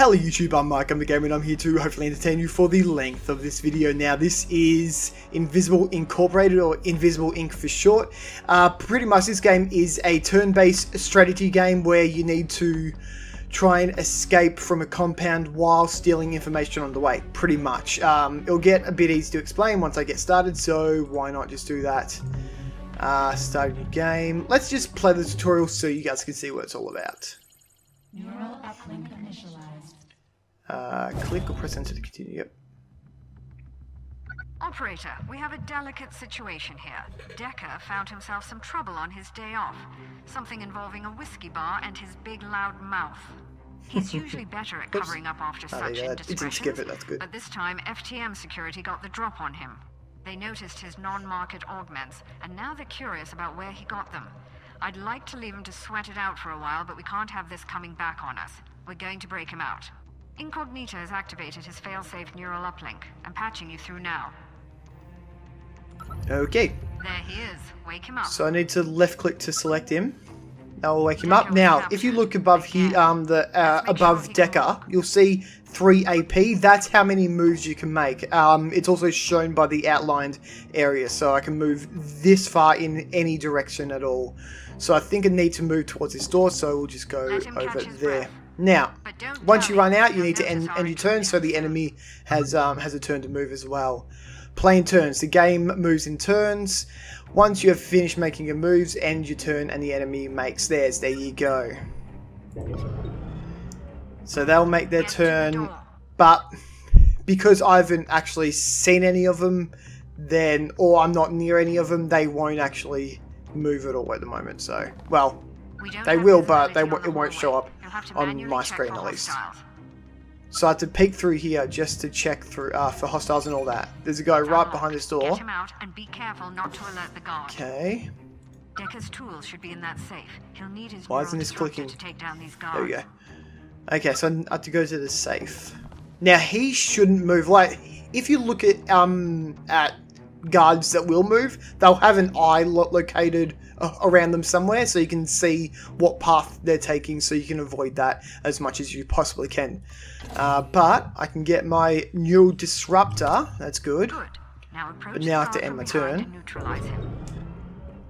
Hello YouTube, I'm Mike, I'm the Gamer, and I'm here to hopefully entertain you for the length of this video. Now this is Invisible Incorporated, or Invisible Inc for short. Pretty much this game is a turn-based strategy game where you need to try and escape from a compound while stealing information on the way, pretty much. It'll get a bit easy to explain once I get started, so why not just do that. Start a new game. Let's just play the tutorial so you guys can see what it's all about. Neural uplink initialized. Click or press enter to continue. Yep. Operator, we have a delicate situation here. Decker found himself some trouble on his day off. Something involving a whiskey bar and his big loud mouth. He's usually better at covering up after such indiscretions, skip it, that's good. But this time FTM security got the drop on him. They noticed his non-market augments, and now they're curious about where he got them. I'd like to leave him to sweat it out for a while, but we can't have this coming back on us. We're going to break him out. Incognito has activated his fail-safe neural uplink. I'm patching you through now. Okay. There he is. Wake him up. So I need to left click to select him. That will wake him up. Now, if you look above here, above Decker, you'll see 3 AP. That's how many moves you can make. It's also shown by the outlined area, so I can move this far in any direction at all. So I think I need to move towards this door, so we'll just go over there. Now, once you run out, you need to end your turn, so the enemy has a turn to move as well. Playing turns. The game moves in turns. Once you have finished making your moves, end your turn and the enemy makes theirs. There you go. So they'll make their turn, but because I haven't actually seen any of them, then, or I'm not near any of them, they won't actually move at all at the moment. So, well, they will, but it won't show up on my screen at least. So I have to peek through here just to check through for hostiles and all that. There's a guy right behind this door. Get him out and be careful not to alert the guard. Okay. Decker's tools should be in that safe. He'll need his Why isn't this clicking? to take down these guards. There we go. Okay, so I have to go to the safe. Now he shouldn't move. Like, if you look at guards that will move, they'll have an eye located around them somewhere, so you can see what path they're taking, so you can avoid that as much as you possibly can. But I can get my neural disruptor. That's good. But now I have to end my turn.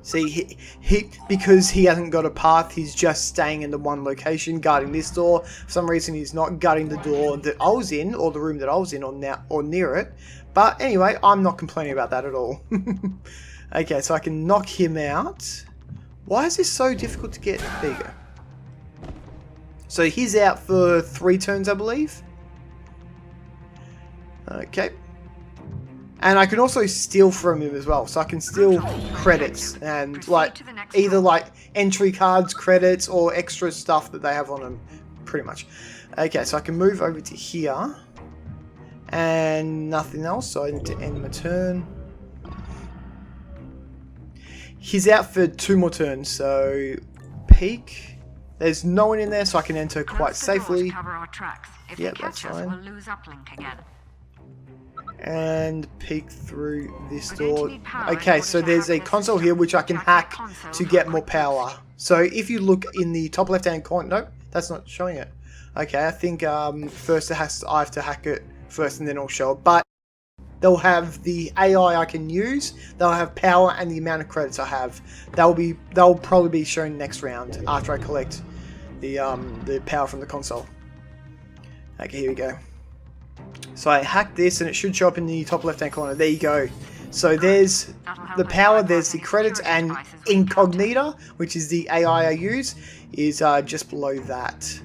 See, he because he hasn't got a path, he's just staying in the one location, guarding this door. For some reason, he's not guarding the door that I was in, or the room that I was in, or near it. But anyway, I'm not complaining about that at all. Okay, so I can knock him out. Why is this so difficult to get? There you go. So he's out for 3 turns, I believe. Okay. And I can also steal from him as well. So I can steal credits and either entry cards, credits, or extra stuff that they have on them. Pretty much. Okay, so I can move over to here. And nothing else, so I need to end my turn. He's out for 2 more turns, so peek. There's no one in there, so I can enter quite safely. Yeah, that's fine. And peek through this door. Okay, so there's a console here which I can hack to get more power. So if you look in the top left-hand corner, nope, that's not showing it. Okay, I think first I have to hack it first and then it'll show it. But they'll have the AI I can use, they'll have power and the amount of credits I have. They'll probably be shown next round after I collect the power from the console. Okay, here we go. So I hacked this and it should show up in the top left hand corner. There you go. So there's the power, there's the credits, and Incognito, which is the AI I use, is just below that.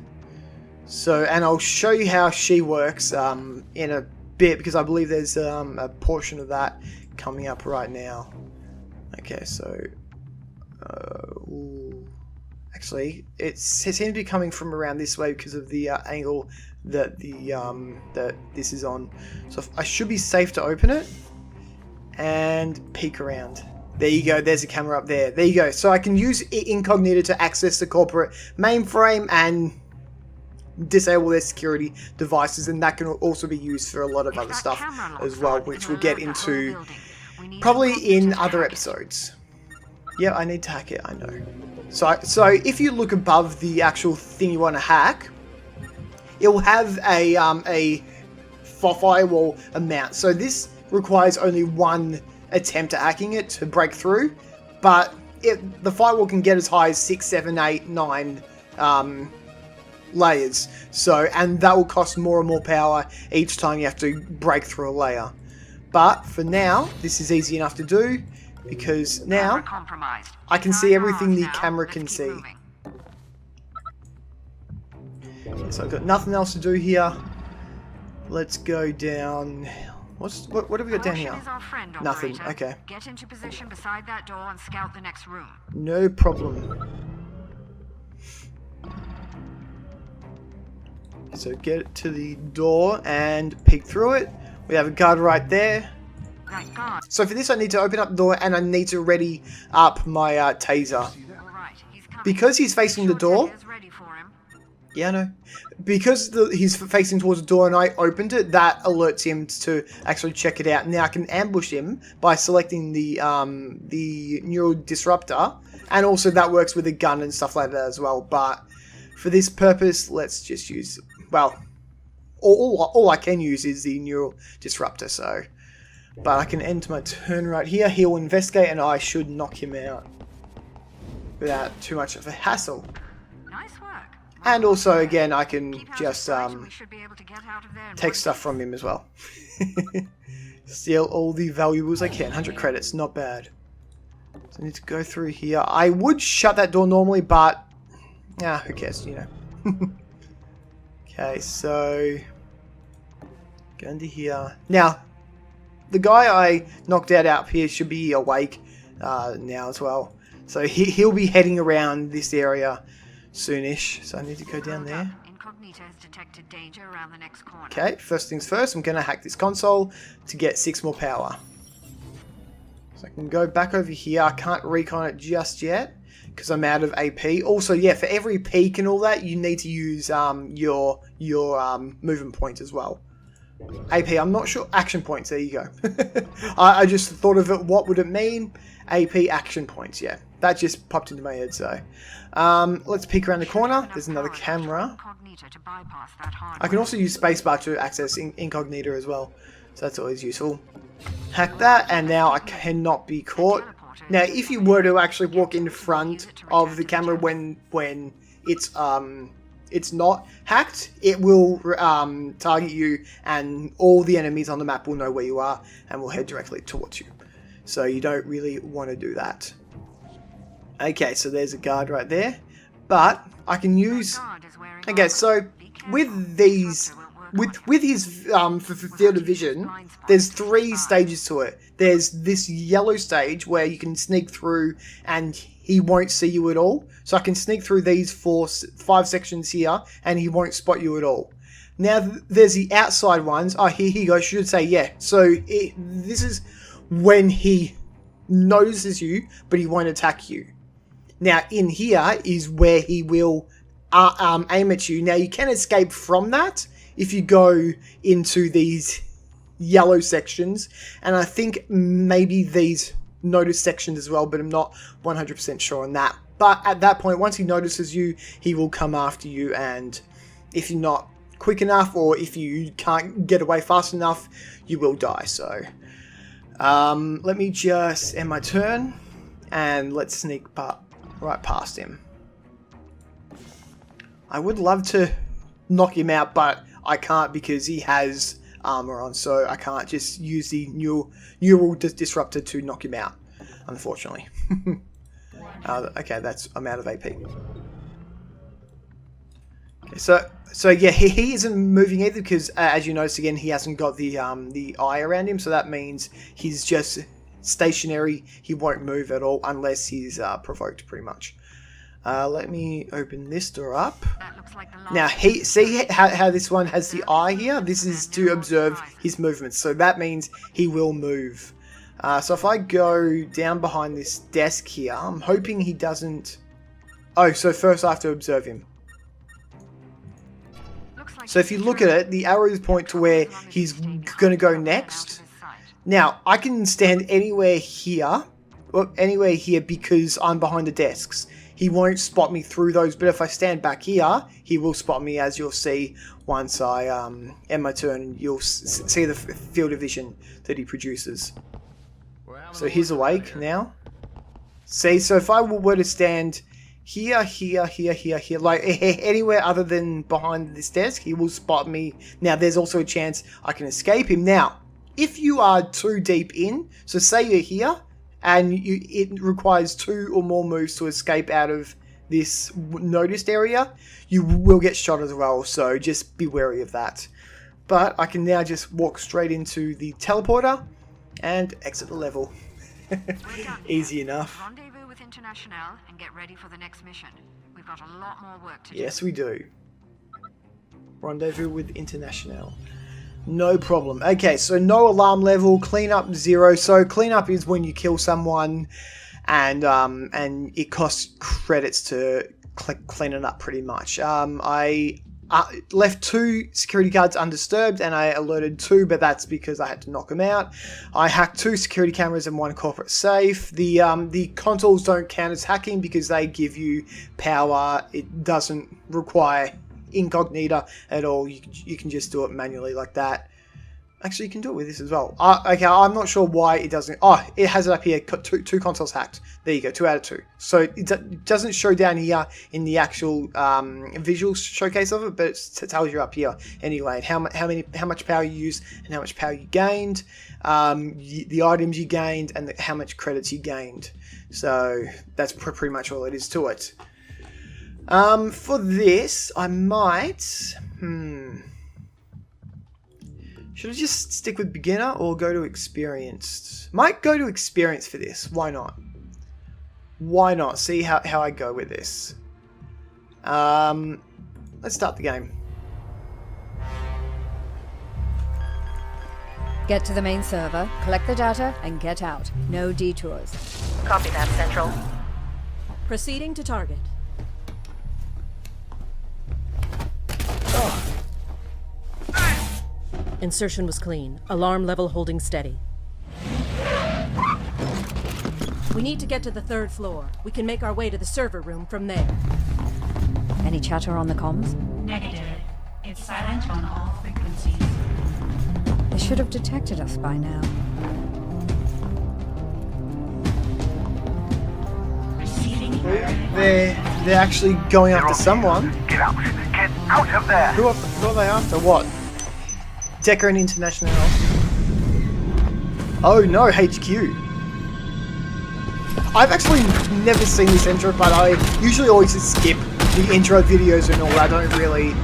So, and I'll show you how she works in a bit, because I believe there's a portion of that coming up right now. Okay, so actually it seems to be coming from around this way because of the angle that that this is on. So I should be safe to open it and peek around. There you go, there's a camera up there. There you go. So I can use Incognito to access the corporate mainframe and disable their security devices, and that can also be used for a lot of other stuff as well, which we'll get into probably in other episodes. Yeah, I need to hack it, I know. So if you look above the actual thing you want to hack, it will have a firewall amount. So this requires only one attempt at hacking it to break through, but the firewall can get as high as 6, 7, 8, 9 layers. So, and that will cost more and more power each time you have to break through a layer. But for now, this is easy enough to do because now I can see everything the camera can see. So I've got nothing else to do here. Let's go down. What have we got down here? Nothing. Okay. Get into position beside that door and scout the next room. No problem. So get to the door and peek through it. We have a guard right there. Right guard. So for this I need to open up the door and I need to ready up my taser. All right, he's coming. Because he's facing the door. Ready for him. Yeah, no. Because he's facing towards the door and I opened it, that alerts him to actually check it out. Now I can ambush him by selecting the neural disruptor, and also that works with a gun and stuff like that as well. But for this purpose, let's just use, well, all I can use is the neural disruptor. So, but I can end my turn right here. He'll investigate, and I should knock him out without too much of a hassle. Nice work. And also, again, I can just We should be able to get out of there in take one stuff from him as well. Steal all the valuables I can. 100 credits, not bad. So I need to go through here. I would shut that door normally, but who cares, you know. Okay, so go into here. Now, the guy I knocked out here should be awake now as well. So he'll be heading around this area soonish. So I need to go down there. Incognito has detected danger around the next corner. Okay, first things first, I'm going to hack this console to get 6 more power. So I can go back over here. I can't recon it just yet because I'm out of AP. Also, yeah, for every peak and all that, you need to use your movement point as well. AP, I'm not sure. Action points, there you go. I just thought of it. What would it mean? AP action points, yeah. That just popped into my head, so. Let's peek around the corner. There's another camera. I can also use spacebar to access incognito as well. So that's always useful. Hack that, and now I cannot be caught. Now, if you were to actually walk in front of the camera when it's not hacked, it will target you, and all the enemies on the map will know where you are and will head directly towards you. So you don't really want to do that. Okay, so there's a guard right there, but I can use. Okay, so with these, with his field of vision, there's 3 stages to it. There's this yellow stage where you can sneak through and he won't see you at all. So I can sneak through these 5 sections here and he won't spot you at all. Now there's the outside ones. Oh, here he goes. Should say yeah. So this is when he notices you, but he won't attack you. Now in here is where he will aim at you. Now you can escape from that if you go into these yellow sections, and I think maybe these notice sections as well, but I'm not 100% sure on that. But at that point, once he notices you, he will come after you, and if you're not quick enough or if you can't get away fast enough, you will die. So let me just end my turn and let's sneak right past him. I would love to knock him out, but I can't because he has armor on, so I can't just use the neural disruptor to knock him out, unfortunately. Okay, I'm out of AP. Okay, so yeah, he isn't moving either because, as you notice again, he hasn't got the eye around him, so that means he's just stationary. He won't move at all unless he's provoked, pretty much. Let me open this door up. Now, see how this one has the eye here? This is to observe his movements, so that means he will move. So if I go down behind this desk here, I'm hoping he doesn't. Oh, so first I have to observe him. So if you look at it, the arrows point to where he's going to go next. Now, I can stand anywhere here because I'm behind the desks. he won't spot me through those, but if I stand back here, he will spot me, as you'll see once I end my turn. You'll see the field of vision that he produces. So he's awake now. See, so if I were to stand here, like anywhere other than behind this desk, he will spot me. Now, there's also a chance I can escape him. Now, if you are too deep in, so say you're here, and it requires 2 or more moves to escape out of this noticed area, you will get shot as well, so just be wary of that. But I can now just walk straight into the teleporter and exit the level. Easy enough. Rendezvous with International and get ready for the next mission. We've got a lot more work to do. Yes, we do. Rendezvous with International. No problem. Okay, so no alarm level, cleanup 0. So cleanup is when you kill someone, and it costs credits to clean it up pretty much. I left 2 security guards undisturbed, and I alerted 2, but that's because I had to knock them out. I hacked 2 security cameras and 1 corporate safe. The consoles don't count as hacking because they give you power. It doesn't require incognita at all. You can just do it manually like that. Actually, you can do it with this as well. Okay, I'm not sure why it doesn't. Oh, it has it up here. 2 consoles hacked. There you go, 2 out of 2. So it doesn't show down here in the actual visual showcase of it, but it tells you up here anyway how much power you used and how much power you gained, the items you gained, and how much credits you gained. So that's pretty much all it is to it. For this, I might... Should I just stick with beginner or go to experienced? Might go to experienced for this. Why not? Why not? See how I go with this. Let's start the game. Get to the main server, collect the data, and get out. No detours. Copy that, Central. Proceeding to target. Insertion was clean. Alarm level holding steady. We need to get to the 3rd floor. We can make our way to the server room from there. Any chatter on the comms? Negative. It's silent on all frequencies. They should have detected us by now. Receiving They're actually going after someone. Get out! Get out of there! Who are they after? What? Decker and International. Oh no, HQ. I've actually never seen this intro, but I usually always just skip the intro videos and all that. I don't really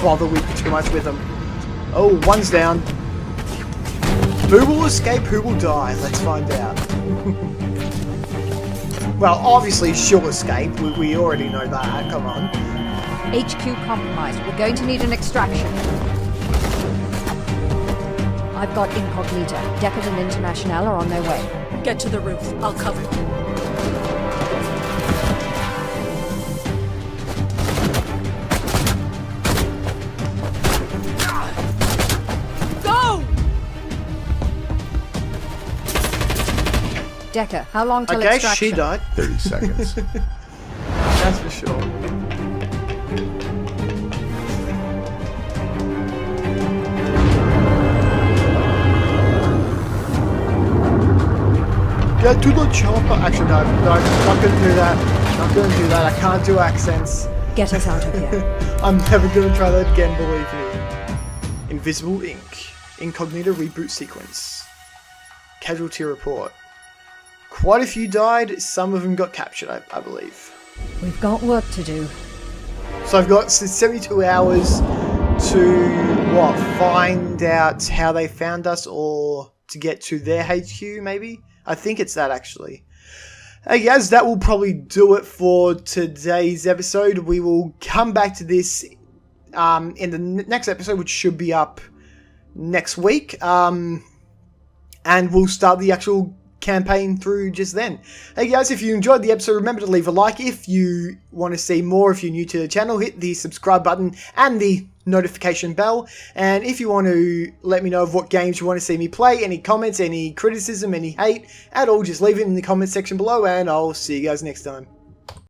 bother with too much with them. Oh, one's down. Who will escape? Who will die? Let's find out. Well, obviously she'll escape. We already know that. Come on. HQ compromised. We're going to need an extraction. I've got incognita. Deckard and International are on their way. Get to the roof. I'll cover you. Go! Decker, how long till Okay, extraction? she died. 30 seconds. That's for sure. Get to the chopper. Actually, no, not gonna do that. Not gonna do that. I can't do accents. Get us out of here. I'm never gonna try that again, believe me. Invisible ink. Incognito reboot sequence. Casualty report. Quite a few died. Some of them got captured, I believe. We've got work to do. So I've got 72 hours to, what, find out how they found us or to get to their HQ, maybe? I think it's that, actually. Hey guys, that will probably do it for today's episode. We will come back to this in the next episode, which should be up next week. And we'll start the actual campaign through just then. Hey guys, if you enjoyed the episode, remember to leave a like. If you want to see more, if you're new to the channel, hit the subscribe button and the notification bell. And if you want to let me know of what games you want to see me play, any comments, any criticism, any hate at all, just leave it in the comment section below, and I'll see you guys next time.